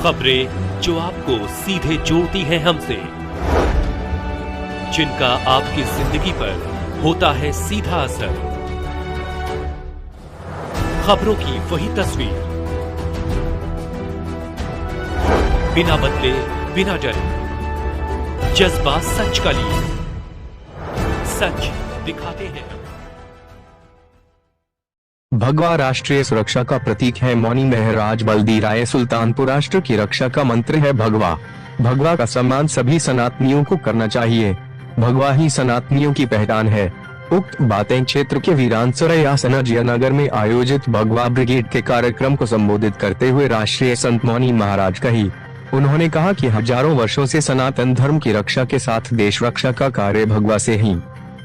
खबरें जो आपको सीधे जोड़ती हैं हमसे, जिनका आपकी जिंदगी पर होता है सीधा असर। खबरों की वही तस्वीर, बिना बदले बिना डरे, जज्बा सच का लिए, सच दिखाते हैं। भगवा राष्ट्रीय सुरक्षा का प्रतीक है। मौनी महराज बल्दी राय सुल्तानपुर राष्ट्र की रक्षा का मंत्र है भगवा। भगवा का सम्मान सभी सनातनियों को करना चाहिए। भगवा ही सनातनियों की पहचान है। उक्त बातें क्षेत्र के वीरानसराय आसना जयनगर में आयोजित भगवा ब्रिगेड के कार्यक्रम को संबोधित करते हुए राष्ट्रीय संत मौनी महाराज कही। उन्होंने कहा कि हजारों वर्षों से सनातन धर्म की रक्षा के साथ देश रक्षा का कार्य भगवा से ही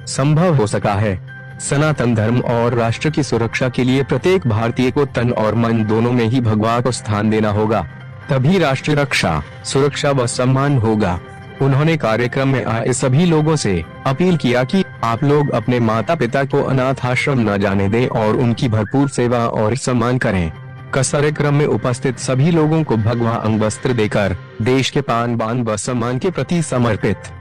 संभव हो सका है। सनातन धर्म और राष्ट्र की सुरक्षा के लिए प्रत्येक भारतीय को तन और मन दोनों में ही भगवा को स्थान देना होगा, तभी राष्ट्र रक्षा, सुरक्षा व सम्मान होगा। उन्होंने कार्यक्रम में आए सभी लोगों से अपील किया कि आप लोग अपने माता पिता को अनाथ आश्रम न जाने दें और उनकी भरपूर सेवा और सम्मान करें। कार्यक्रम में उपस्थित सभी लोगों को भगवा अंग वस्त्र देकर देश के पान बान व सम्मान के प्रति समर्पित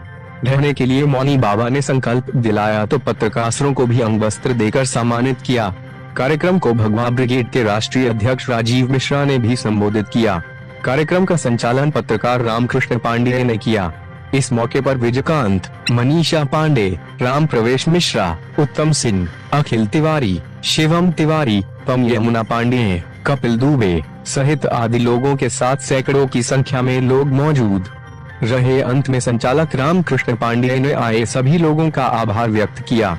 रहने के लिए मौनी बाबा ने संकल्प दिलाया, तो पत्रकारों को भी अंग वस्त्र देकर सम्मानित किया। कार्यक्रम को भगवा ब्रिगेड के राष्ट्रीय अध्यक्ष राजीव मिश्रा ने भी संबोधित किया। कार्यक्रम का संचालन पत्रकार रामकृष्ण पांडे ने किया। इस मौके पर विजयकांत, मनीषा पांडे, राम प्रवेश मिश्रा, उत्तम सिंह, अखिल तिवारी, शिवम तिवारी, पम यमुना पांडे, कपिल दुबे सहित आदि लोगों के साथ सैकड़ों की संख्या में लोग मौजूद रहे। अंत में संचालक रामकृष्ण पांडे ने आए सभी लोगों का आभार व्यक्त किया।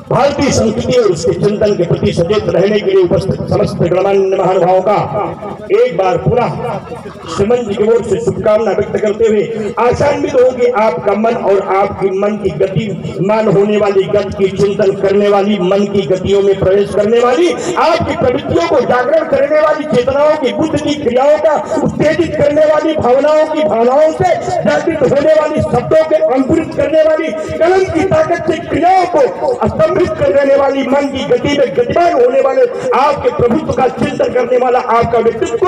भारतीय संस्कृति और उसके चिंतन के प्रति सचेत रहने के लिए उपस्थित समस्त गणमान्य महानुभावों का एक बार पूरा श्रीमन जी की ओर से शुभकामना व्यक्त करते हुए आशान्वित हो कि आपका मन और आपकी मन की गति मान होने वाली गति की चिंतन करने वाली, मन की गतियों में प्रवेश करने वाली, आपकी प्रवृत्तियों को जागरण करने वाली, चेतनाओं की बुद्ध की क्रियाओं का उत्तेजित करने वाली, भावनाओं की भावनाओं से जागृत होने वाली, शब्दों के अंकुरित करने वाली, कलम की ताकत से क्रियाओं को स्तंभित कर देने वाली, मन की गति में गतिमान होने वाले आपके प्रभुत्व का चिंतन करने वाला आपका व्यक्तित्व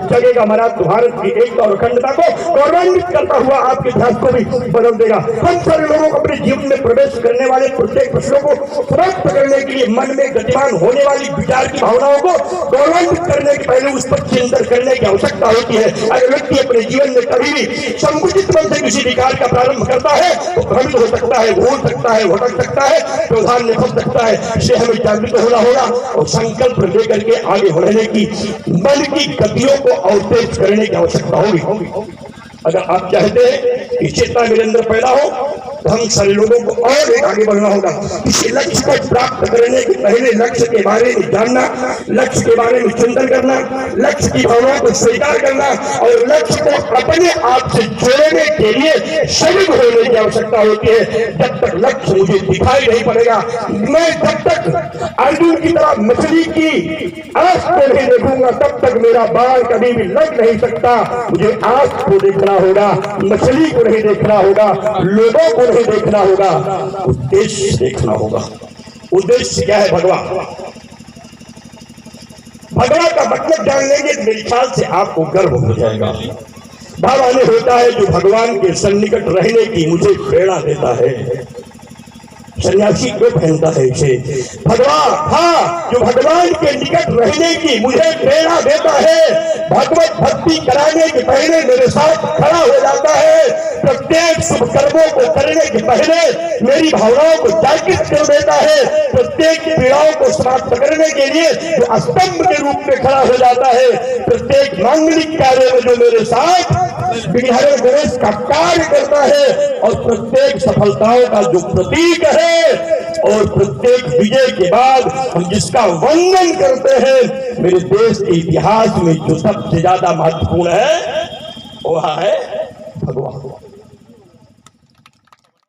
जगेगा महाराज भारत की एकता और अखंडता को गौरवान्वित करता हुआ आपके इतिहास को भी बदल देगा। हम सारे लोगों को अपने जीवन में प्रवेश करने वाले प्रत्येक प्रश्नों को समाप्त करने के लिए मन में गतिमान होने वाली विचार की भावनाओं को गौरवान्वित करने के पहले उस पर चिंतन करने की आवश्यकता होती है। अगर व्यक्ति अपने जीवन में कभी भी संकुचित मन से किसी विकार का प्रारंभ करता है तो भ्रमित हो सकता है, भूल सकता है, भटक सकता है, प्रधान में फंस सकता है। इससे हमें जागृत होना होगा और संकल्प लेकर के आगे बढ़ने की, मन की गतियों को और तेज करने की आवश्यकता होगी। अगर आप चाहते हैं कि चेतना मेरे अंदर पैदा हो तो हम सारे लोगों को और एक आगे बढ़ना होगा। किसी लक्ष्य को प्राप्त करने के पहले लक्ष्य के बारे में जानना, लक्ष्य के बारे में चिंतन करना, लक्ष्य की भावनाओं को स्वीकार करना और लक्ष्य को अपने आप से जोड़ने के लिए सजग होने की आवश्यकता होती है। जब तक लक्ष्य मुझे दिखाई नहीं पड़ेगा, मैं जब तक अर्जुन की तरह मछली की आंख को नहीं देखूंगा, तब तक मेरा बाल कभी भी लग नहीं सकता। मुझे आंख को देखना होगा, मछली को नहीं देखना होगा, लोगों को नहीं देखना होगा, उद्देश्य देखना होगा। उद्देश्य क्या है? भगवा। भगवा का मतलब जान लेंगे तो मेरे ख्याल से आपको गर्व हो जाएगा। भावाने होता है जो भगवान के सन्निकट रहने की मुझे प्रेरणा देता है। सन्यासी क्यों पहनता है इसे? भगवा हाँ, जो भगवान के निकट रहने की मुझे प्रेरणा देता है, भगवत भक्ति कराने के पहले मेरे साथ खड़ा हो जाता है, प्रत्येक शुभ कर्मों को करने के पहले मेरी भावनाओं को जागृत कर देता है, प्रत्येक पीड़ाओं को समाप्त करने के लिए जो स्तंभ के रूप में खड़ा हो जाता है, प्रत्येक मांगलिक कार्य में जो मेरे साथ विघ्नहर गणेश का कार्य करता है और प्रत्येक सफलताओं का जो प्रतीक है और प्रत्येक विजय के बाद हम जिसका वंदन करते हैं, मेरे देश के इतिहास में जो सबसे ज्यादा महत्वपूर्ण है वह है